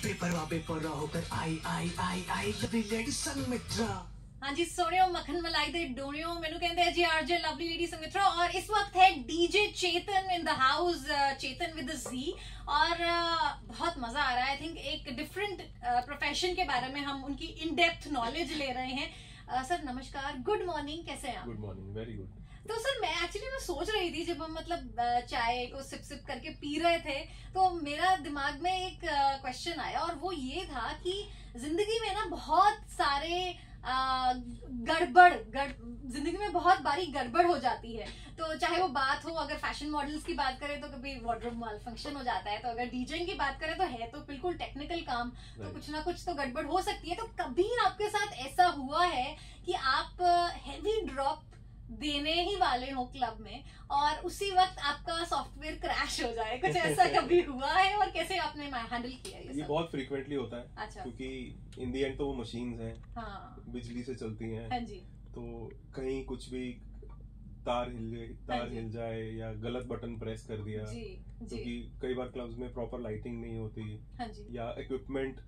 बेपरवाह होकर आई आई आई आई lovely lady Sanghamitra. हाँ जी, सोनियो मक्खन मलाई दे डोनियो मैनू कहते हैं जी आरजे लवली लेडी संगमित्रा। और इस वक्त है DJ Chetan in the house, Chetan with जी। और बहुत मजा आ रहा है। आई थिंक एक डिफरेंट प्रोफेशन के बारे में हम उनकी इन डेप्थ नॉलेज ले रहे हैं। सर नमस्कार, गुड मॉर्निंग, कैसे हैं आप? Good morning, very good. तो सर मैं सोच रही थी जब हम मतलब चाय को सिप सिप करके पी रहे थे तो मेरा दिमाग में एक क्वेश्चन आया और वो ये था कि जिंदगी में ना बहुत सारे जिंदगी में बहुत बारी गड़बड़ हो जाती है। तो चाहे वो बात हो, अगर फैशन मॉडल्स की बात करें तो कभी वार्डरोब माल फंक्शन हो जाता है, तो अगर डीजेइंग की बात करें तो है तो बिल्कुल टेक्निकल काम, तो कुछ ना कुछ तो गड़बड़ हो सकती है। तो कभी आपके साथ ऐसा हुआ है कि आप हेवी ड्रॉप देने ही वाले हो क्लब में और उसी वक्त आपका सॉफ्टवेयर क्रैश हो जाए, कुछ ऐसा कभी हुआ है? और कैसे आपने हैंडल किया ये सब? बहुत फ्रीक्वेंटली होता है। अच्छा। क्योंकि इन दी एंड तो वो मशीन्स हैं, हाँ, बिजली से चलती हैं। हाँ जी। तो कहीं कुछ भी तार हिल जाए या गलत बटन प्रेस कर दिया, क्योंकि कई बार क्लब्स में प्रॉपर लाइटिंग नहीं होती, हाँ जी, या इक्विपमेंट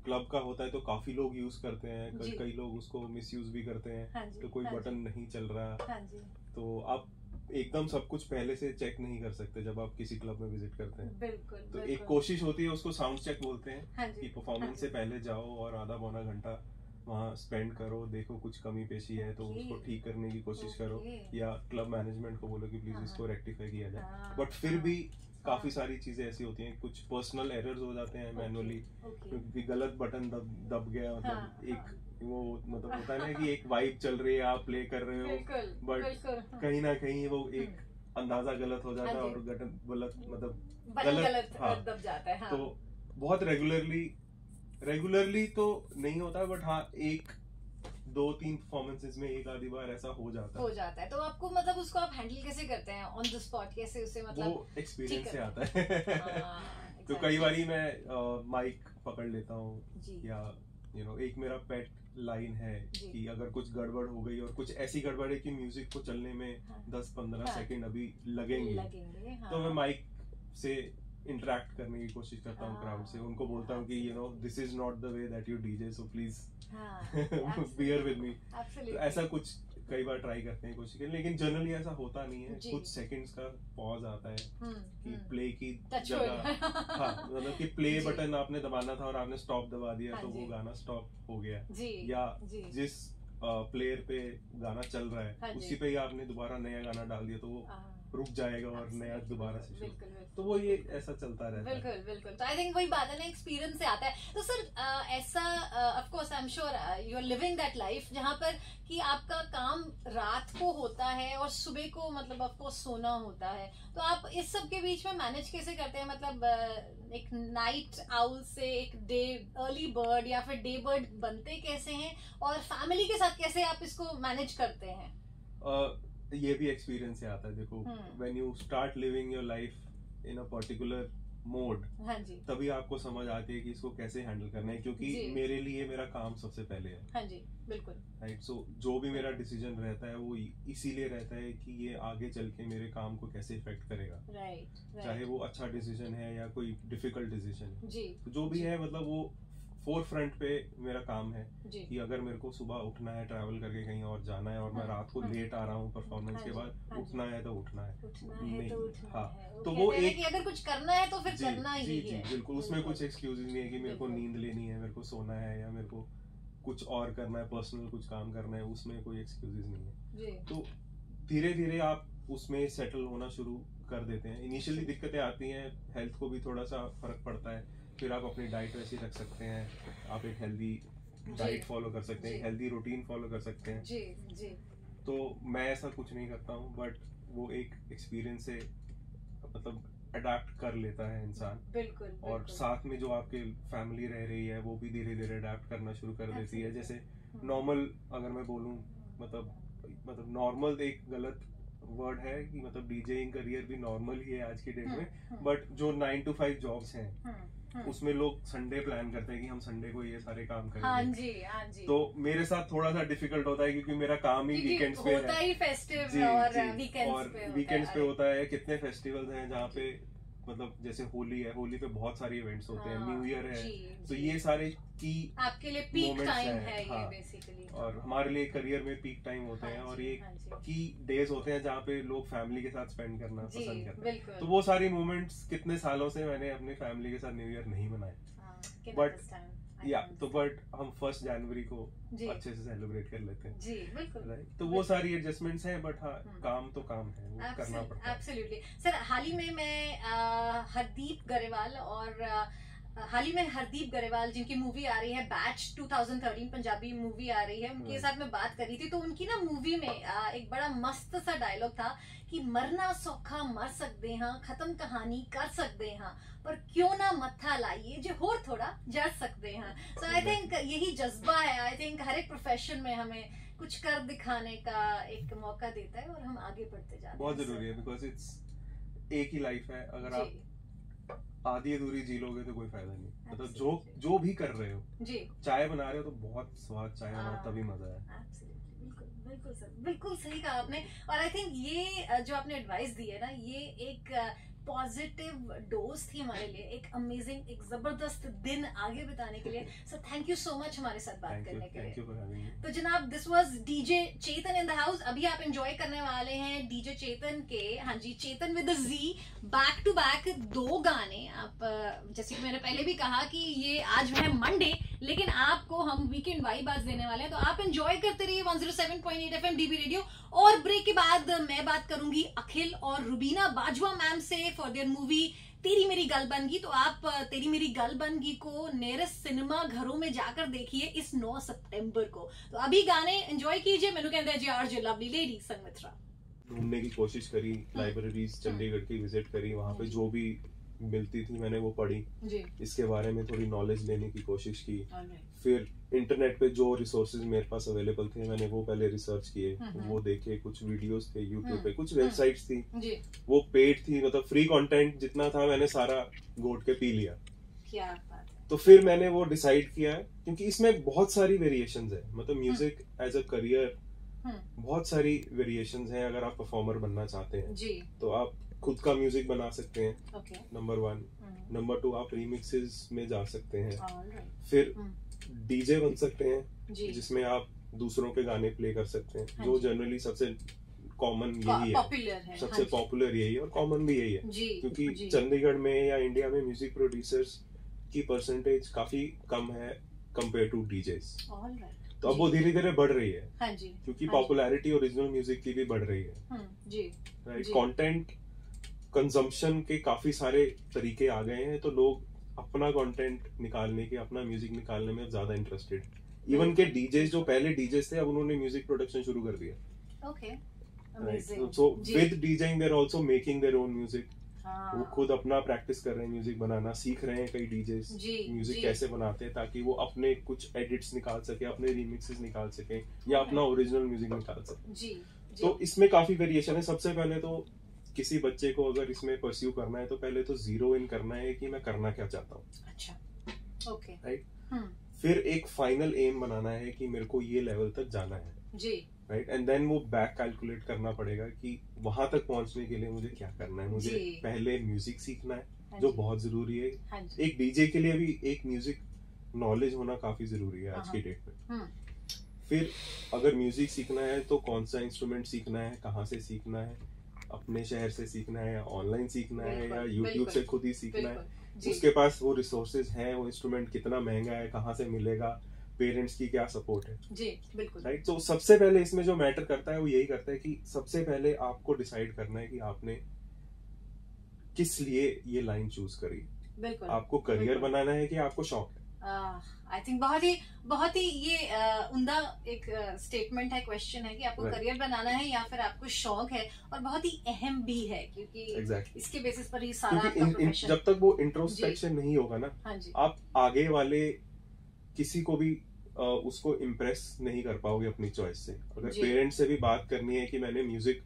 क्लब का होता है तो काफी लोग यूज करते हैं, कई लोग उसको मिसयूज भी करते हैं। हाँ तो कोई बटन नहीं चल रहा, हाँ जी। तो आप एकदम सब कुछ पहले से चेक नहीं कर सकते जब आप किसी क्लब में विजिट करते हैं। बिल्कुल, तो एक कोशिश होती है, उसको साउंड चेक बोलते हैं। हाँ कि परफॉर्मेंस से पहले जाओ और आधा पौना घंटा वहाँ स्पेंड करो, देखो कुछ कमी पेशी है तो उसको ठीक करने की कोशिश करो, या क्लब मैनेजमेंट को बोलो कि प्लीज इसको रेक्टिफाई किया जाए। बट फिर भी काफी सारी चीजें ऐसी होती हैं, कुछ पर्सनल एरर्स हो जाते हैं मैनुअली, क्योंकि गलत बटन दब गया, मतलब एक वो मतलब होता है ना कि एक वाइब चल रही है, आप प्ले कर रहे हो, बट कहीं ना कहीं वो एक अंदाजा गलत हो जाता है और गलत दब जाता है। तो बहुत रेगुलरली तो नहीं होता, बट हाँ 1-2-3 परफॉर्मेंसेस में एक आधी बार ऐसा हो जाता है। तो आपको मतलब उसको आप हैंडल कैसे करते हैं ऑन द स्पॉट? कैसे उसे मतलब वो एक्सपीरियंस से आता है। तो कई बारी मैं माइक पकड़ लेता हूँ, या एक मेरा पेट लाइन है कि अगर कुछ गड़बड़ हो गई और कुछ ऐसी गड़बड़ है कि म्यूजिक को चलने में 10-15 सेकंड अभी लगेंगे, तो मैं माइक से इंटरेक्ट करने की कोशिश करता हूँ क्राउड से, उनको बोलता हूँ कि this is not the way that you DJ, so please bear with me. ऐसा कुछ कई बार ट्राई करते हैं, कोशिश करें, लेकिन जनरली ऐसा होता नहीं है। कुछ सेकंड्स का पॉज आता है कि प्ले की जगह, हाँ मतलब कि प्ले बटन आपने दबाना था और आपने स्टॉप दबा दिया, तो वो गाना स्टॉप हो गया, या जिस प्लेयर पे गाना चल रहा है उसी पे ही आपने दोबारा नया गाना डाल दिया तो वो रुक जाएगा और नया दोबारा से शुरू। तो वो ये ऐसा चलता रहता है। बिल्कुल। तो आई थिंक वही बात है ना, एक्सपीरियंस से आता है। तो सर ऐसा of course I am sure you are living that life जहाँ पर कि आपका काम रात को होता है और सुबह को मतलब ऑफ कोर्स सोना होता है, तो आप इस सब के बीच में मैनेज कैसे करते हैं? मतलब एक नाइट आउल से एक डे अर्ली बर्ड या फिर डे बर्ड बनते कैसे हैं, और फैमिली के साथ कैसे आप इसको मैनेज करते हैं? ये भी एक्सपीरियंस से आता है। देखो, when you start living your life in a particular mode, तभी आपको समझ आती है कि इसको कैसे हैंडल करना है, क्योंकि मेरे लिए मेरा काम सबसे पहले है। हाँ जी, बिल्कुल। राइट, सो जो भी मेरा डिसीजन रहता है वो इसीलिए रहता है कि ये आगे चल के मेरे काम को कैसे इफेक्ट करेगा। राइट। चाहे वो अच्छा डिसीजन है या कोई डिफिकल्ट डिसीजन, तो जो भी है, मतलब वो फोर फ्रंट पे मेरा काम है कि अगर मेरे को सुबह उठना है, ट्रैवल करके कहीं और जाना है, और मैं रात को लेट आ रहा हूँ परफॉर्मेंस के बाद, उठना है तो उठना है। हाँ, तो वो एक अगर कुछ करना है तो फिर करना ही है। बिल्कुल, उसमें कुछ एक्सक्यूज नहीं है कि मेरे को नींद लेनी है, मेरे को सोना है, या मेरे को कुछ और करना है, पर्सनल कुछ काम करना है, उसमें कोई एक्सक्यूजेस नहीं है। तो धीरे धीरे आप उसमें सेटल होना शुरू कर देते हैं। इनिशियली दिक्कतें आती हैं, हेल्थ को भी थोड़ा सा फर्क पड़ता है, फिर आप अपनी डाइट वैसी रख सकते हैं, आप एक हेल्दी डाइट फॉलो कर सकते हैं, हेल्दी रूटीन फॉलो कर सकते हैं। जी। तो मैं ऐसा कुछ नहीं करता हूँ, बट वो एक एक्सपीरियंस से मतलब अडेप्ट कर लेता है इंसान। बिल्कुल। और साथ में जो आपके फैमिली रह रही है वो भी धीरे धीरे अडेप्ट करना शुरू कर देती है। जैसे नॉर्मल अगर मैं बोलूँ, मतलब नॉर्मल एक गलत वर्ड है कि मतलब डीजेइंग करियर भी नॉर्मल ही है आज की डेट में, बट जो 9 to 5 जॉब्स हैं उसमें लोग संडे प्लान करते हैं कि हम संडे को ये सारे काम करेंगे। हाँ जी। तो मेरे साथ थोड़ा सा डिफिकल्ट होता है, क्योंकि मेरा काम ही वीकेंड्स पे होता ही फेस्टिव और वीकेंड्स पे होता है। कितने फेस्टिवल्स हैं जहाँ पे मतलब जैसे होली है, होली पे बहुत सारे इवेंट्स होते हैं, न्यू ईयर है, तो जी। ये सारे की आपके लिए पीक टाइम है ये हाँ, बेसिकली, और हमारे लिए करियर में पीक टाइम होते हैं, और ये की डेज होते हैं जहाँ पे लोग फैमिली के साथ स्पेंड करना पसंद करते हैं। तो वो सारी मोमेंट्स कितने सालों से मैंने अपने फैमिली के साथ न्यू ईयर नहीं मनाए, बट हम 1 जनवरी को अच्छे से सेलिब्रेट कर लेते हैं। जी बिल्कुल, तो वो सारी एडजस्टमेंट्स हैं, बट हाँ काम तो काम है, वो करना पड़ता है। एब्सोल्युटली सर, हाल ही में मैं हरदीप गरेवाल जिनकी मूवी आ रही है बैच 2013 पंजाबी मूवी आ रही है, उनके साथ मैं बात कर रही थी, तो उनकी ना मूवी में एक बड़ा मस्त सा डायलॉग था कि मरना सौखा मर सकते हैं, खत्म कहानी कर सकते हैं, पर क्यों ना मत्था लाइए जो होर थोड़ा जड़ सकते हैं। सो आई थिंक यही जज्बा है, आई थिंक हर एक प्रोफेशन में हमें कुछ कर दिखाने का एक मौका देता है और हम आगे बढ़ते जाते हैं। बहुत जरूरी है, बिकॉज इट्स एक ही लाइफ है, अगर आप आधी अधूरी जी लोगे तो कोई फायदा नहीं। मतलब जो भी कर रहे हो, जी चाय बना रहे हो तो बहुत स्वाद चाय बनाओ, तभी मजा है। बिल्कुल सर, बिल्कुल सही कहा आपने। और आई थिंक ये जो आपने एडवाइस दी है ना, ये एक पॉजिटिव डोज थी हमारे लिए, एक अमेजिंग, एक जबरदस्त दिन आगे बिताने के लिए। So thank you so much हमारे साथ बात करने के लिए। तो जनाब, this was DJ Chetan in the house. अभी आप एंजॉय करने वाले हैं डीजे चेतन के, हाँ जी, चेतन विद जी, बैक टू बैक 2 गाने। आप जैसे कि मैंने पहले भी कहा कि ये आज है मंडे, लेकिन आपको हम वीकेंड वाइब आज देने वाले हैं, तो आप एंजॉय करते रहिए 107.8 FM DB रेडियो। और ब्रेक के बाद मैं बात करूंगी अखिल और रुबीना बाजवा मैम से फॉर देयर मूवी तेरी मेरी गल बनगी। तो आप तेरी मेरी गल बनगी को नियरेस्ट सिनेमा घरों में जाकर देखिए इस 9 सितंबर को। तो अभी गाने एंजॉय कीजिए। मैनू कहते हैं जी आरजे लवली लेडी संगमित्रा। ढूंढने की कोशिश करी, लाइब्रेरीज चंडीगढ़ की विजिट करी, वहाँ पे जो भी मिलती थी मैंने वो पढ़ी, इसके बारे में थोड़ी नॉलेज लेने की कोशिश की। फिर इंटरनेट पे जो रिसोर्सेज मेरे पास अवेलेबल थे मैंने वो पहले रिसर्च किए, वो देखे, कुछ वीडियोस थे यूट्यूब पे, कुछ वेबसाइट्स थी वो पेड थी, मतलब फ्री कंटेंट जितना था मैंने सारा घोट के पी लिया। क्या बात है। तो फिर मैंने वो डिसाइड किया, क्योंकि इसमें बहुत सारी वेरिएशंस है, मतलब म्यूजिक एज अ करियर बहुत सारी वेरिएशंस हैं। अगर आप परफॉर्मर बनना चाहते हैं जी, तो आप खुद का म्यूजिक बना सकते हैं, नंबर 1। नंबर 2, आप रीमिक्सेस में जा सकते हैं। फिर डीजे बन सकते हैं जिसमें आप दूसरों के गाने प्ले कर सकते हैं, जो जनरली सबसे कॉमन यही है, सबसे पॉपुलर यही है और कॉमन भी यही है, क्योंकि चंडीगढ़ में या इंडिया में म्यूजिक प्रोड्यूसर्स की परसेंटेज काफी कम है कंपेयर टू डीजेस। तो अब वो धीरे धीरे बढ़ रही है, क्योंकि पॉपुलैरिटी ओरिजिनल म्यूजिक की भी बढ़ रही है, राइट। कंटेंट कंजम्पशन के काफी सारे तरीके आ गए हैं, तो लोग अपना कंटेंट निकालने के, अपना म्यूजिक निकालने में ज्यादा इंटरेस्टेड। इवन के डीजेस जो पहले डीजेस थे अब उन्होंने म्यूजिक प्रोडक्शन शुरू कर दिया। So with DJing they are also making their own music. वो खुद अपना प्रैक्टिस कर रहे हैं, म्यूजिक बनाना सीख रहे हैं कई डीजेस, म्यूजिक कैसे बनाते हैं, ताकि वो अपने कुछ एडिट्स निकाल सके, अपने रीमिक्सेस निकाल सके या अपना ओरिजिनल म्यूजिक निकाल सके। तो इसमें काफी वेरिएशन है। सबसे पहले तो किसी बच्चे को अगर इसमें परस्यू करना है तो पहले तो जीरो इन करना है कि मैं करना क्या चाहता हूँ, अच्छा, ओके, राइट। फिर एक फाइनल एम बनाना है कि मेरे को ये लेवल तक जाना है जी, राइट। एंड देन वो बैक कैलकुलेट करना पड़ेगा कि वहां तक पहुंचने के लिए मुझे क्या करना है। मुझे पहले म्यूजिक सीखना है, जो बहुत जरूरी है। एक डीजे के लिए भी एक म्यूजिक नॉलेज होना काफी जरूरी है आज की डेट में। फिर अगर म्यूजिक सीखना है तो कौन सा इंस्ट्रूमेंट सीखना है, कहाँ से सीखना है, अपने शहर से सीखना है या ऑनलाइन सीखना है या यूट्यूब से खुद ही सीखना है, उसके पास वो रिसोर्सेज हैं, वो इंस्ट्रूमेंट कितना महंगा है, कहाँ से मिलेगा, पेरेंट्स की क्या सपोर्ट है जी, बिल्कुल, राइट। तो सबसे पहले इसमें जो मैटर करता है वो यही करता है कि सबसे पहले आपको डिसाइड करना है कि आपने किस लिए ये लाइन चूज करी। बिल्कुल, आपको करियर बनाना है कि आपको शौक है। आई थिंक बहुत ही ये उम्दा एक स्टेटमेंट है, क्वेश्चन है कि आपको करियर बनाना है या फिर आपको शौक है, और बहुत ही अहम भी है क्योंकि इसके बेसिस पर ही सारा आपका प्रोफेशन। जब तक वो इंट्रोस्पेक्शन नहीं होगा ना, आप आगे वाले किसी को भी उसको इम्प्रेस नहीं कर पाओगे अपनी चॉइस से। अगर पेरेंट्स से भी बात करनी है कि मैंने music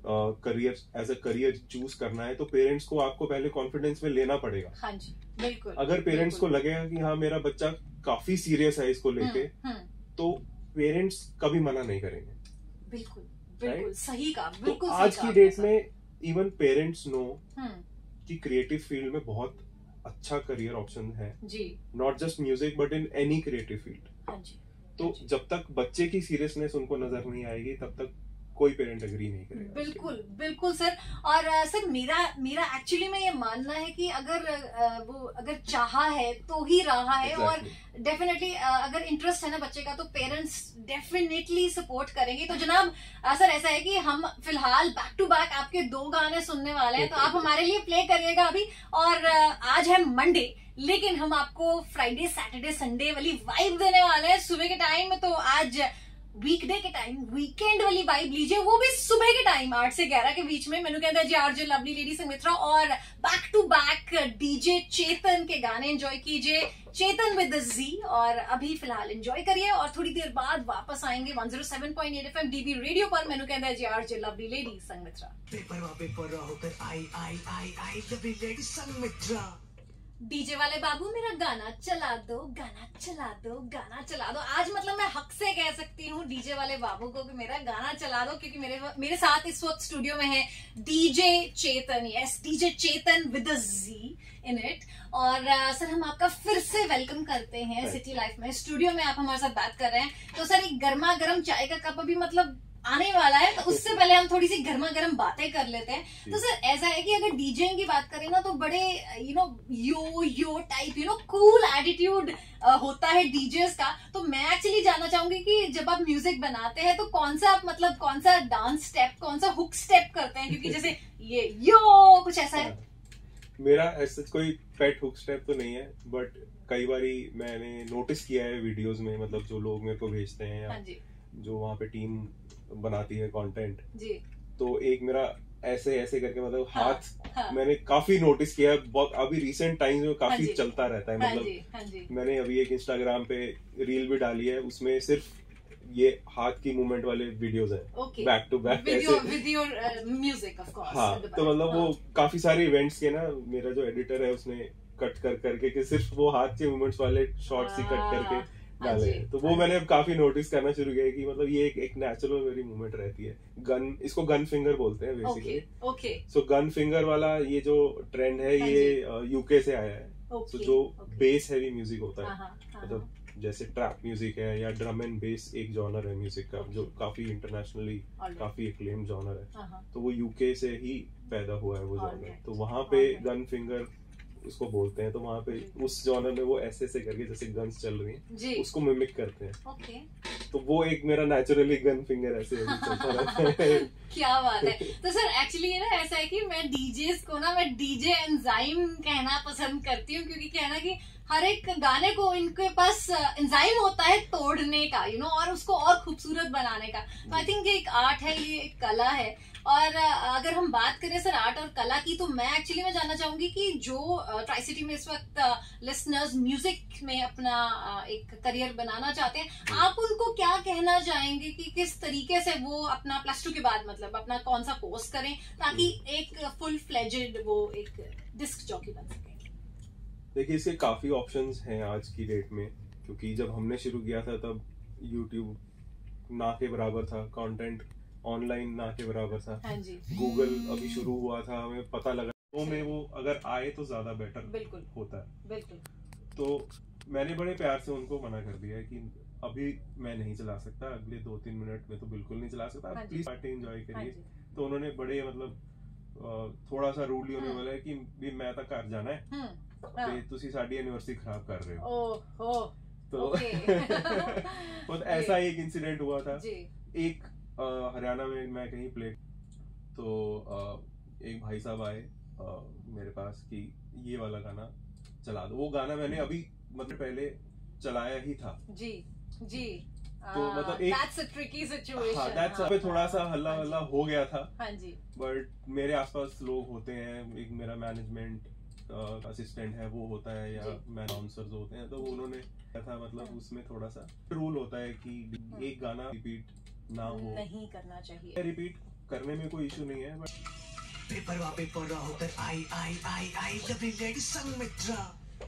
career as a career choose करना है, तो पेरेंट्स को आपको पहले कॉन्फिडेंस में लेना पड़ेगा। हाँ जी, बिल्कुल। अगर पेरेंट्स को लगेगा कि हाँ मेरा बच्चा काफी सीरियस है इसको लेके, तो पेरेंट्स कभी मना नहीं करेंगे। बिल्कुल, बिल्कुल सही कहा, बिल्कुल। आज की डेट में इवन पेरेंट्स नो कि क्रिएटिव फील्ड में बहुत अच्छा करियर ऑप्शन है जी, not just music but in any creative field. हाँ जी, तो जब तक बच्चे की सीरियसनेस उनको नजर नहीं आएगी तब तक कोई पेरेंट एग्री नहीं करेगा। बिल्कुल बिल्कुल सर। और सर मेरा एक्चुअली में ये मानना है कि अगर वो अगर चाहा है तो ही रहा है। Exactly. और डेफिनेटली अगर इंटरेस्ट है ना बच्चे का तो पेरेंट्स डेफिनेटली सपोर्ट करेंगे। तो जनाब सर ऐसा है कि हम फिलहाल बैक टू बैक आपके 2 गाने सुनने वाले हैं, तो आप हमारे लिए प्ले करिएगा अभी। और आज है मंडे, लेकिन हम आपको फ्राइडे सैटरडे संडे वाली वाइब देने वाले हैं सुबह के टाइम में। तो आज वीकडे के टाइम वीकेंड वाली वाइब लीजिए, वो भी सुबह के टाइम 8 से 11 के बीच में। मैंने कहता है जी आरजे लवली लेडी संगमित्रा और back to back DJ Chetan के गाने एंजॉय कीजिए, चेतन विद द जी। और अभी फिलहाल एंजॉय करिए और थोड़ी देर बाद वापस आएंगे 107.8 FM डीबी रेडियो पर। मैंने कहता है जी आरजे लवली लेडी संगमित्रा। पेपर होकर I lovely lady Sangamitra. DJ वाले बाबू मेरा गाना चला दो, गाना चला दो, गाना चला दो। आज मतलब मैं हक से कह सकती हूँ डीजे वाले बाबू को कि मेरा गाना चला दो, क्योंकि मेरे साथ इस वक्त स्टूडियो में है DJ Chetan. Yes, DJ Chetan with a G in it. और सर हम आपका फिर से वेलकम करते हैं सिटी लाइफ में। स्टूडियो में आप हमारे साथ बात कर रहे हैं, तो सर एक गर्मा गर्म चाय का कप अभी मतलब आने वाला है, तो उससे पहले हम थोड़ी सी गर्मा गर्म बातें कर लेते हैं। तो सर ऐसा है कि अगर डीजेइंग की बात करें ना तो बड़े यो टाइप कूल एटीट्यूड होता है डीजेस का। तो मैं एक्चुअली जानना चाहूंगी कि जब आप म्यूजिक बनाते हैं तो कौन सा डांस स्टेप, कौन सा हुक स्टेप करते हैं? क्योंकि जैसे ये यो कुछ ऐसा है। मेरा ऐसा कोई पेट हुक स्टेप तो नहीं है, बट कई बारी मैंने नोटिस किया है वीडियोस में, मतलब जो लोग मेरे को भेजते हैं या जो वहाँ पे टीम बनाती है कंटेंट जी, तो एक मेरा ऐसे ऐसे करके मतलब हाथ मैंने काफी नोटिस किया है। अभी रिसेंट टाइम्स में काफी चलता रहता है। मतलब मैंने अभी एक इंस्टाग्राम पे रील भी डाली है, उसमें सिर्फ ये हाथ की मूवमेंट वाले वीडियोस हैं back to back with your music of course. हाँ, तो मतलब वो काफी सारे इवेंट्स के ना मेरा जो एडिटर है उसने कट करके कि सिर्फ वो हाथ के मूवमेंट्स वाले शॉर्ट्स ही कट करके डाले। तो वो मैंने काफी नोटिस करना शुरू किया कि मतलब ये एक नेचुरल मेरी मूवमेंट रहती है। इसको गन फिंगर बोलते हैं बेसिकली। सो गन फिंगर वाला ये जो ट्रेंड है ये यूके से आया है। तो जो बेस हैवी म्यूजिक होता है, मतलब जैसे ट्रैप म्यूजिक है या ड्रम एंड बेस एक जॉनर है म्यूजिक का जो काफी इंटरनेशनली काफी एक्लेम्ड जॉनर है। तो वो यूके से ही पैदा हुआ है वो जॉनर। तो वहाँ पे गन फिंगर उसको बोलते हैं। तो वहाँ पे उस जॉनर में वो ऐसे करके जैसे गन्स चल रही हैं उसको मिमिक करते हैं। तो वो एक मेरा नेचुरली गन फिंगर ऐसे चलता रहता है। क्या बात है। तो सर एक्चुअली ना ऐसा है कि मैं डीजेस को ना मैं डीजे एंजाइम कहना पसंद करती हूँ, क्योंकि कहना कि हर एक गाने को इनके पास एंजाइम होता है तोड़ने का और उसको और खूबसूरत बनाने का। तो आई थिंक ये एक आर्ट है, ये एक कला है। और अगर हम बात करें सर आर्ट और कला की, तो मैं एक्चुअली में जानना चाहूंगी कि जो ट्राई सिटी में इस वक्त लिसनर्स म्यूजिक में अपना एक करियर बनाना चाहते हैं, आप उनको क्या कहना चाहेंगे कि किस तरीके से वो अपना +2 के बाद मतलब अपना कौन सा कोर्स करें ताकि एक फुल फ्लेजेड वो एक डिस्क जॉकी बन सके? देखिए, इसके काफी ऑप्शंस हैं आज की डेट में, क्योंकि जब हमने शुरू किया था तब यूट्यूब ना के बराबर था, कंटेंट ऑनलाइन ना के बराबर था। हाँ जी। गूगल अभी शुरू हुआ था, हमें पता लगा तो में वो अगर आए तो ज्यादा बेटर होता है। बिल्कुल। तो मैंने बड़े प्यार से उनको मना कर दिया है कि अभी मैं नहीं चला सकता, अगले 2-3 मिनट में तो बिल्कुल नहीं चला सकता, आप प्लीज पार्टी एंजॉय करिए। तो उन्होंने बड़े मतलब थोड़ा सा रूडली होने वाला है कि भी मैं तो घर जाना है ਤੇ ਤੁਸੀਂ ਸਾਡੀ ਐनिवर्सरी खराब कर रहे हो। तो तो ऐसा एक इंसिडेंट हुआ था जी। एक हरियाणा में मैं कहीं प्ले, तो एक भाई साहब आए मेरे पास कि ये वाला गाना चला दो। वो गाना मैंने अभी मतलब पहले चलाया ही था जी जी। तो मतलब एक that's a tricky situation। हाँ, that's पे थोड़ा सा हल्ला वल्ला हो गया था। हाँ जी। बट मेरे आसपास लोग होते हैं, एक मेरा मैनेजमेंट असिस्टेंट है वो होता है या अनाउंसर्स होते हैं, तो उन्होंने कहा था मतलब उसमें थोड़ा सा रूल होता है कि एक गाना रिपीट ना हो, नहीं करना चाहिए। रिपीट करने में कोई इशू नहीं है, बट पेपर होकर I lovely lady Sangamitra.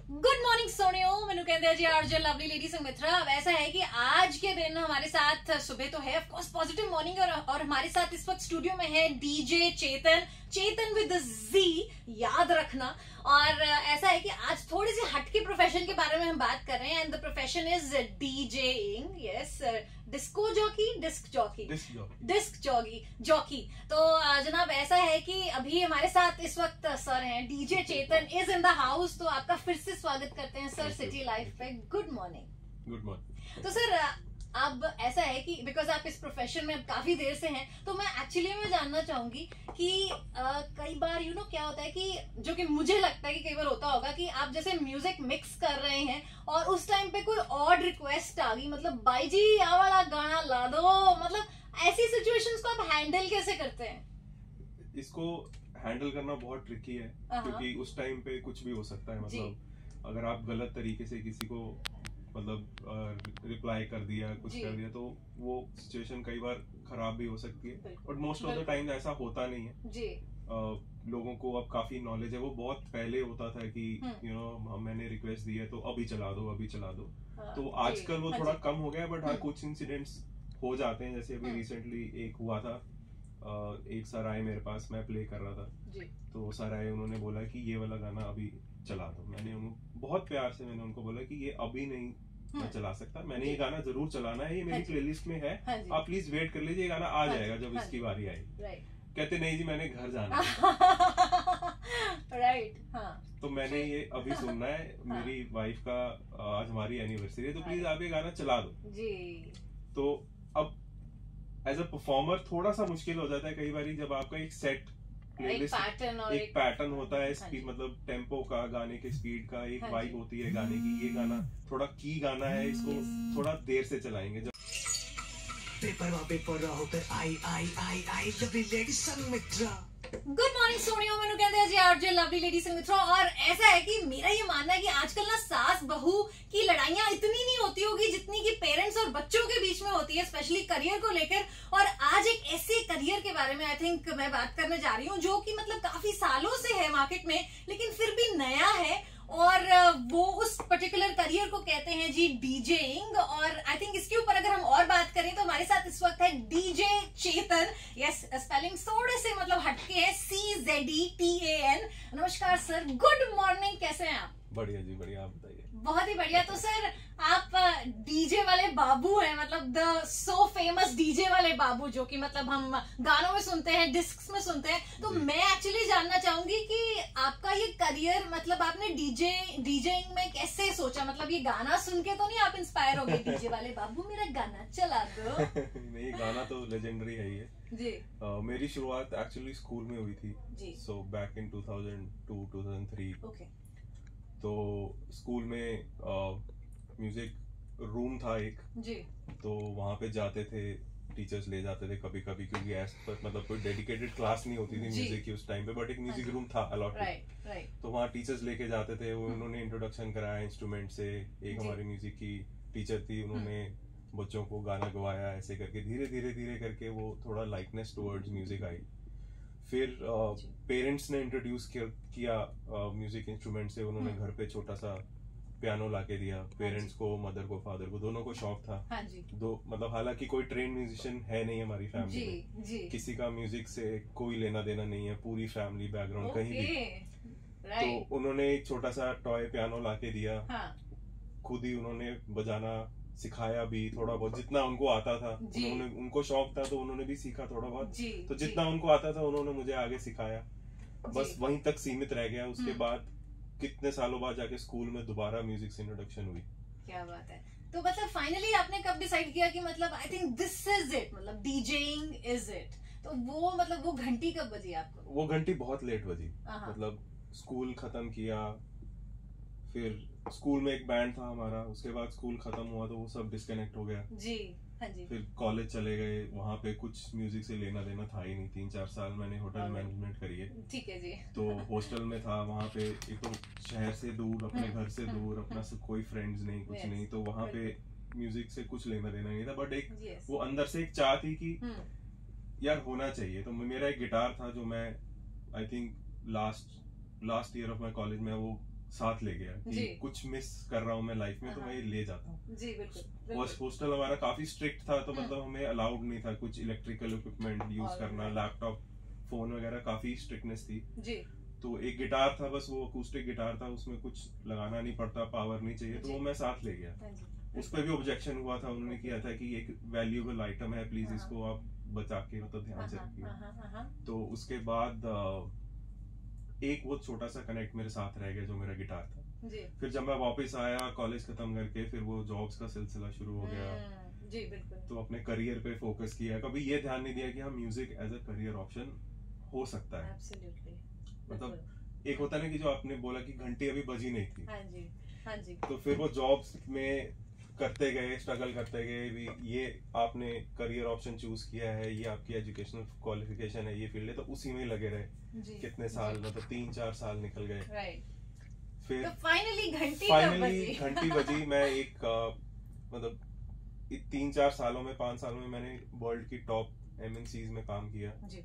Good morning सोनियो, मैंने कहते हैं जी आरजे लवली लेडी संमित्रा। अब ऐसा है कि आज के दिन हमारे साथ सुबह तो है ऑफ कोर्स पॉजिटिव मॉर्निंग, और हमारे साथ इस वक्त स्टूडियो में है डीजे चेतन विद जी, याद रखना। और ऐसा है कि आज थोड़ी सी हटके प्रोफेशन के बारे में हम बात कर रहे हैं, and the profession is DJing. Yes, disco jockey, disc jockey. तो जनाब ऐसा है कि अभी हमारे साथ इस वक्त सर हैं, DJ Chetan is in the house. तो आपका फिर से स्वागत करते हैं सर सिटी लाइफ पे। Good morning. तो सर अब ऐसा है कि बिकॉज आप इस प्रोफेशन में अब काफी देर से हैं, तो मैं एक्चुअली में जानना चाहूंगी कि कई बार क्या होता है कि जो कि मुझे लगता है कि कई बार होता होगा कि आप जैसे म्यूजिक मिक्स कर रहे हैं और उस टाइम पे कोई ऑड रिक्वेस्ट आ गई, मतलब बाई जी ये वाला गाना ला दो, मतलब ऐसी सिचुएशंस को आप हैंडल कैसे करते हैं? इसको हैंडल करना बहुत ट्रिकी है, क्योंकि उस टाइम पे कुछ भी हो सकता है। मतलब अगर आप गलत तरीके से किसी को रिप्लाई कर दिया, कुछ कर दिया, तो वो सिचुएशन कई बार खराब भी हो सकती है। But most of the time ऐसा होता नहीं है जी। लोगों को अब काफी नॉलेज है। वो बहुत पहले होता था कि मैंने रिक्वेस्ट दी है तो अभी चला दो। तो आजकल वो थोड़ा कम हो गया, बट हाँ कुछ इंसिडेंट्स हो जाते हैं। जैसे अभी रिसेंटली एक हुआ था, एक सर आए मेरे पास, मैं प्ले कर रहा था, तो सर आए, उन्होंने बोला कि ये वाला गाना अभी चला दो। मैंने उनको बहुत प्यार से उनको बोला कि ये अभी नहीं मैं चला सकता, मैंने ये गाना जरूर चलाना है, ये मेरी प्लेलिस्ट में है, आप प्लीज वेट कर लीजिए, ये गाना आ जाएगा जब इसकी बारी आएगी। कहते नहीं जी मैंने घर जाना है। राइट, तो मैंने ये अभी सुनना है, मेरी वाइफ का आज हमारी एनिवर्सरी है, तो प्लीज आप ये गाना चला दो जी। तो अब एज अ परफॉर्मर थोड़ा सा मुश्किल हो जाता है कई बार, जब आपका एक सेट एक पैटर्न होता है, स्पीड मतलब टेम्पो का, गाने के स्पीड का एक वाइब होती है गाने की। ये गाना थोड़ा की गाना है, इसको थोड़ा देर से चलाएंगे। जब पेपर होकर I lovely lady संमित्रा। Good morning सोनियो, मैंने कहते हैं जी आरजे लवली लेडी संमित्रा। और ऐसा है कि मेरा ये मानना है कि आजकल ना सास बहू की लड़ाइयां इतनी नहीं होती होगी जितनी कि पेरेंट्स और बच्चों के बीच में होती है, स्पेशली करियर को लेकर। और आज एक ऐसे करियर के बारे में आई थिंक मैं बात करने जा रही हूँ जो कि मतलब काफी सालों से है मार्केट में, लेकिन फिर भी नया है। और वो उस पर्टिकुलर करियर को कहते हैं जी डीजेइंग। और आई थिंक इसके ऊपर अगर हम और बात करें तो हमारे साथ इस वक्त है डीजे चेतन। यस, स्पेलिंग थोड़े से मतलब हटके है, CZETAN। नमस्कार सर, गुड मॉर्निंग, कैसे हैं आप? बढ़िया जी, बढ़िया, आप बताइए। बहुत ही बढ़िया। तो सर आप डीजे वाले बाबू हैं, मतलब द सो फेमस डीजे वाले बाबू, जो कि मतलब हम गानों में सुनते हैं, डिस्क्स में सुनते हैं। तो मैं एक्चुअली जानना चाहूंगी कि आपका ये करियर, मतलब आपने डीजेइंग में कैसे सोचा? मतलब ये गाना सुन के तो नहीं आप इंस्पायर हो गए, डीजे वाले बाबू मेरा गाना चला दो? नहीं, गाना तो लेजेंडरी है ही है जी। मेरी शुरुआत एक्चुअली स्कूल में हुई थी जी। So back in 2002-2003 okay. तो स्कूल में म्यूजिक रूम था एक जी, तो वहाँ पे जाते थे, टीचर्स ले जाते थे कभी कभी, क्योंकि मतलब कोई डेडिकेटेड क्लास नहीं होती थी म्यूजिक की उस टाइम पे, बट एक म्यूजिक रूम था अलॉटेड। तो वहाँ टीचर्स लेके जाते थे, उन्होंने इंट्रोडक्शन कराया इंस्ट्रूमेंट से। एक हमारी म्यूजिक की टीचर थी, उन्होंने बच्चों को गाना गवाया, ऐसे करके धीरे करके वो थोड़ा लाइकनेस टुवर्ड्स म्यूजिक आई। फिर पेरेंट्स ने इंट्रोड्यूस किया म्यूजिक इंस्ट्रूमेंट से। उन्होंने घर पे छोटा सा पियानो लाके दिया पेरेंट्स को, मदर को, फादर को, दोनों को शौक था। दो मतलब हालांकि कोई ट्रेन म्यूजिशियन है नहीं हमारी फैमिली में, किसी का म्यूजिक से कोई लेना देना नहीं है, पूरी फैमिली बैकग्राउंड कहीं भी। तो उन्होंने एक छोटा सा टॉय पियानो लाके दिया, खुद ही उन्होंने बजाना सिखाया भी, थोड़ा बहुत जितना उनको आता था। उनको शौक था तो उन्होंने भी सीखा थोड़ा बहुत, तो जितना उनको आता था उन्होंने मुझे आगे सिखाया, बस वहीं तक सीमित रह गया। उसके बाद कितने सालों बाद जाके स्कूल में दोबारा म्यूजिक से इंट्रोडक्शन हुई। क्या बात है। तो मतलब फाइनली आपने कब डिसाइड किया कि मतलब I think this is it, मतलब डीजेइंग इज इट? तो वो मतलब वो घंटी कब बजी आपको? वो घंटी बहुत लेट बजी, मतलब स्कूल खत्म किया, फिर स्कूल में एक बैंड था हमारा, उसके बाद स्कूल खत्म हुआ तो वो सब डिस्कनेक्ट हो गया जी। हाँ जी। फिर कॉलेज चले गए, वहाँ पे कुछ म्यूजिक से लेना देना था ही नहीं। 3-4 साल मैंने होटल मैनेजमेंट करी है, ठीक है जी। तो हॉस्टल में था, वहाँ पे एक तो शहर से दूर, अपने घर से दूर, अपना कोई फ्रेंड्स नहीं, कुछ नहीं, तो वहाँ पे म्यूजिक से कुछ लेना देना नहीं था। बट एक वो अंदर से एक चाह थी कि यार होना चाहिए। तो मेरा एक गिटार था जो मैं I think last year of my college में वो साथ ले गया कि कुछ मिस कर रहा हूँ मैं लाइफ में, तो मैं ये ले जाता हूँ। जी बिल्कुल। हॉस्टल हमारा काफी स्ट्रिक्ट था, तो मतलब हमें अलाउड नहीं था कुछ इलेक्ट्रिकल इक्विपमेंट यूज करना, लैपटॉप, फोन वगैरह, काफी स्ट्रिक्टनेस थी जी। तो एक गिटार था, बस वो अकूस्टिक गिटार था, उसमें कुछ लगाना नहीं पड़ता, पावर नहीं चाहिए, तो वो मैं साथ ले गया। उस पर भी ऑब्जेक्शन हुआ था, उन्होंने किया था कि एक वैल्यूएबल आइटम है, प्लीज इसको आप बचा के मतलब ध्यान से रखिए। तो उसके बाद एक वो छोटा सा कनेक्ट मेरे साथ रह गया जो मेरा गिटार था जी। फिर जब मैं वापस आया कॉलेज खत्म करके, फिर वो जॉब्स का सिलसिला शुरू हो गया जी बिल्कुल। तो अपने करियर पे फोकस किया, कभी ये ध्यान नहीं दिया कि हाँ music as a career option हो सकता है। मतलब एक होता है ना कि जो आपने बोला कि घंटी अभी बजी नहीं थी, हाँ जी हाँ जी, तो फिर वो जॉब्स में करते गए, स्ट्रगल करते गए भी, ये आपने करियर ऑप्शन चूज किया है, ये आपकी एजुकेशनल क्वालिफिकेशन है, ये फील्ड है, तो उसी में ही लगे रहे कितने साल, मतलब 3-4 साल निकल गए। फिर तो फाइनली घंटी बजी। मैं एक मतलब 3-4 सालों में, 5 सालों में मैंने वर्ल्ड की टॉप MNCs में काम किया जी।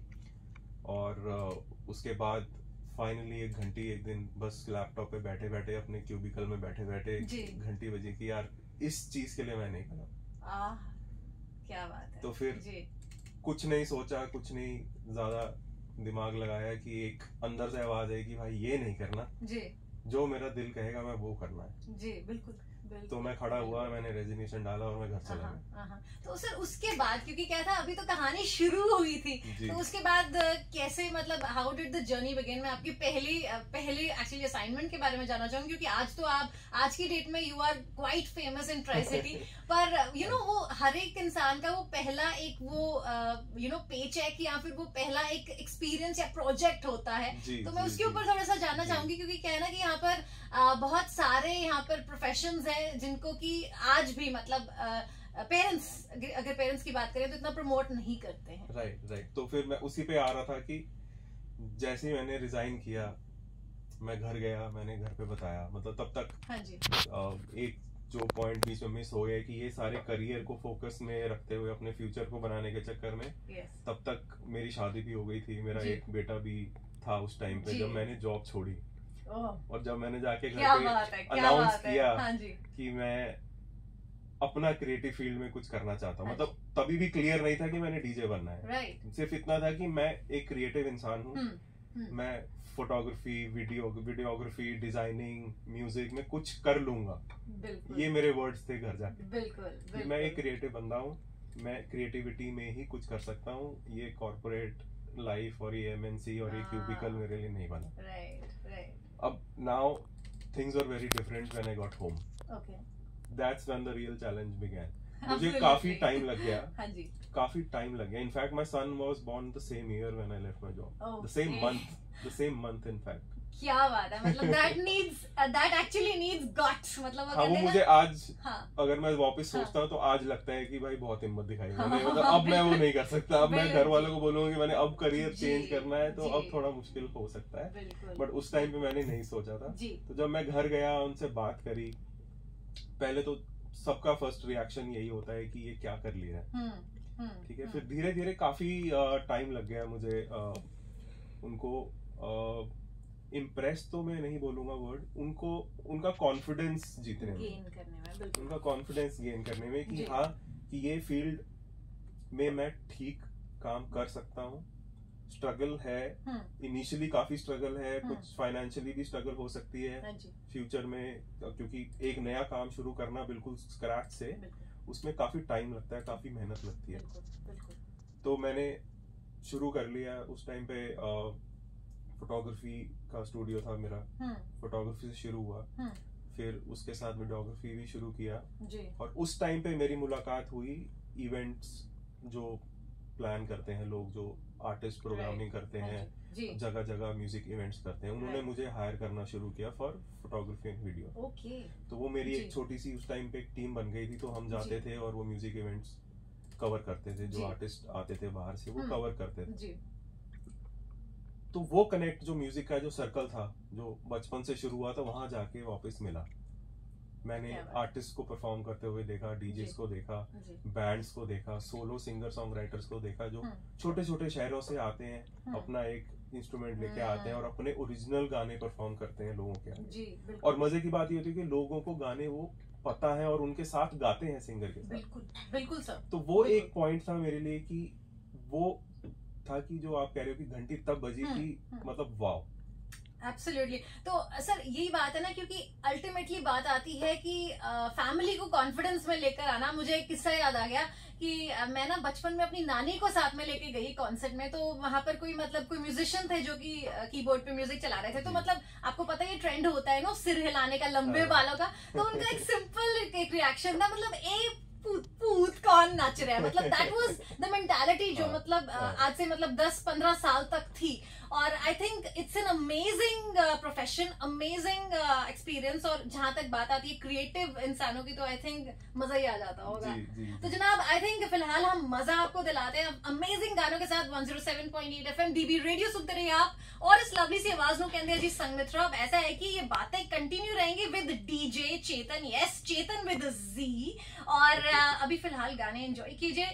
और उसके बाद फाइनली एक घंटी एक दिन बस लैपटॉप पे बैठे बैठे, अपने क्यूबिकल में बैठे बैठे घंटी बजी कि यार इस चीज के लिए मैं नहीं बना। क्या बात है। तो फिर जी। कुछ नहीं सोचा, कुछ नहीं ज्यादा दिमाग लगाया कि एक अंदर से आवाज आई कि भाई ये नहीं करना जी, जो मेरा दिल कहेगा मैं वो करना है जी बिल्कुल। तो मैं खड़ा हुआ, मैंने रेजिग्नेशन डाला और मैं घर चला गया। तो सर उसके बाद, क्योंकि क्या था, अभी तो कहानी शुरू हुई थी, तो उसके बाद कैसे, मतलब how did the journey begin? मैं आपकी पहले एक्चुअली असाइनमेंट के बारे में जानना चाहूंगी, क्योंकि आज तो आप आज की डेट में you are quite famous in tri city, पर यू नो वो हर एक इंसान का वो पहला एक वो यू नो पे चेक या फिर वो पहला एक एक्सपीरियंस या प्रोजेक्ट होता है, तो मैं उसके ऊपर थोड़ा सा जानना चाहूंगी, क्योंकि क्या है ना कि यहाँ पर बहुत सारे यहाँ पर प्रोफेशंस हैं जिनको कि आज भी मतलब पेरेंट्स, अगर पेरेंट्स की बात करें तो इतना प्रमोट नहीं करते हैं। राइट। तो फिर मैं उसी पे आ रहा था कि जैसे ही मैंने रिजाइन किया, मैं घर गया, मैंने घर पे बताया, मतलब तब तक हाँ जी। एक जो पॉइंट बीच में मिस हो गया कि ये सारे करियर को फोकस में रखते हुए अपने फ्यूचर को बनाने के चक्कर में तब तक मेरी शादी भी हो गई थी, मेरा एक बेटा भी था उस टाइम पे जब मैंने जॉब छोड़ी। और जब मैंने जाके घर पे अनाउंस किया हाँ कि मैं अपना क्रिएटिव फील्ड में कुछ करना चाहता हूँ, मतलब तभी भी क्लियर नहीं था कि मैंने डीजे बनना है, सिर्फ इतना था कि मैं एक क्रिएटिव इंसान हूँ, मैं फोटोग्राफी, वीडियोग्राफी, डिजाइनिंग, म्यूजिक में कुछ कर लूंगा, ये मेरे वर्ड्स थे घर जाके। बिल्कुल। मैं एक क्रिएटिव बंदा हूँ, मैं क्रिएटिविटी में ही कुछ कर सकता हूँ, ये कॉर्पोरेट लाइफ और ये MNC और ये क्यूबिकल मेरे लिए नहीं बना। अब now things are very different when I got home. Okay. That's when the real challenge began. मुझे काफी टाइम लग गया। हाँ जी। काफी टाइम लग गया। In fact, my son was born the same year when I left my job. Okay. The same month in fact. क्या बात है, मतलब that actually needs guts, मतलब हाँ, वो मुझे आज अगर मैं वापस सोचता हूँ तो आज लगता है कि भाई बहुत हिम्मत दिखाई मैंने, मतलब अब मैं वो नहीं कर सकता, अब मैं घर वालों को बोलूंगा कि मैंने अब करियर चेंज करना है तो अब थोड़ा मुश्किल हो सकता है, बट उस टाइम पे मैंने नहीं सोचा था। तो जब मैं घर गया, उनसे बात करी, पहले तो सबका फर्स्ट रिएक्शन यही होता है कि ये क्या कर लिया है, ठीक है। फिर धीरे धीरे काफी टाइम लग गया मुझे उनको इम्प्रेस तो मैं नहीं बोलूंगा वर्ड, उनको उनका कॉन्फिडेंस जीतने में, उनका कॉन्फिडेंस गेन करने में कि हाँ कि ये फील्ड में मैं ठीक काम कर सकता हूँ। स्ट्रगल है, इनिशियली काफी स्ट्रगल है, कुछ फाइनेंशियली भी स्ट्रगल हो सकती है फ्यूचर में, क्योंकि एक नया काम शुरू करना बिल्कुल स्क्रैच से, उसमें काफी टाइम लगता है, काफी मेहनत लगती है। तो मैंने शुरू कर लिया उस टाइम पे, फोटोग्राफी का स्टूडियो था मेरा, फोटोग्राफी से शुरू हुआ, फिर उसके साथ वीडियोग्राफी भी शुरू किया जी। और उस टाइम पे मेरी मुलाकात हुई इवेंट्स जो प्लान करते हैं लोग, जो आर्टिस्ट प्रोग्रामिंग करते हैं, जगह जगह म्यूजिक इवेंट्स करते हैं, उन्होंने मुझे हायर करना शुरू किया फॉर फोटोग्राफी एंड वीडियो। तो वो मेरी एक छोटी सी उस टाइम पे एक टीम बन गई थी, तो हम जाते थे और वो म्यूजिक इवेंट्स कवर करते थे, जो आर्टिस्ट आते थे बाहर से वो कवर करते थे। तो वो कनेक्ट जो म्यूजिक का जो सर्कल था, जो बचपन से शुरू हुआ था, वहां जाके वापस मिला। मैंने आर्टिस्ट को परफॉर्म करते हुए देखा, डीजेस को देखा, बैंड्स को देखा, सोलो सिंगर सॉन्ग राइटर्स को देखा, जो छोटे छोटे शहरों से आते हैं, अपना एक इंस्ट्रूमेंट लेके आते हैं और अपने ओरिजिनल गाने परफॉर्म करते हैं लोगों के आगे। जी, और मजे की बात ये होती है कि लोगों को गाने वो पता है और उनके साथ गाते हैं सिंगर के साथ। बिल्कुल बिल्कुल सर। तो वो एक पॉइंट था मेरे लिए कि वो था कि जो आप कह रहे हो कि घंटी तब बजी थी, मतलब वाओ। एब्सोल्युटली। तो सर यही बात है ना, क्योंकि अल्टीमेटली बात आती है कि फैमिली को कॉन्फिडेंस में लेकर आना। मुझे एक किस्सा याद आ गया कि मैं ना बचपन में अपनी नानी को साथ में लेके गई कॉन्सर्ट में, तो वहां पर कोई म्यूजिशियन थे जो कि कीबोर्ड पे म्यूजिक चला रहे थे। तो मतलब आपको पता है ये ट्रेंड होता है ना सिर हिलाने का, लंबे बालों का। तो उनका एक सिंपल एक रिएक्शन था, मतलब पूत कौन नाच रहा है, मतलब दैट वाज द मेंटालिटी जो मतलब आज से मतलब 10-15 साल तक थी। और I think it's an amazing profession, amazing experience. और जहां तक बात आती है क्रिएटिव इंसानों की, तो आई थिंक मजा ही आ जाता होगा। तो जनाब आई थिंक फिलहाल हम मजा आपको दिलाते हैं अमेजिंग गानों के साथ 107.8 FM डीबी रेडियो सुनते रहिए आप। और इस लवली सी आवाज नु कहते हैं जी संगमित्रा। अब ऐसा है कि ये बातें कंटिन्यू रहेंगी with DJ Chetan, yes Chetan with जी। और अभी फिलहाल गाने एंजॉय कीजिए।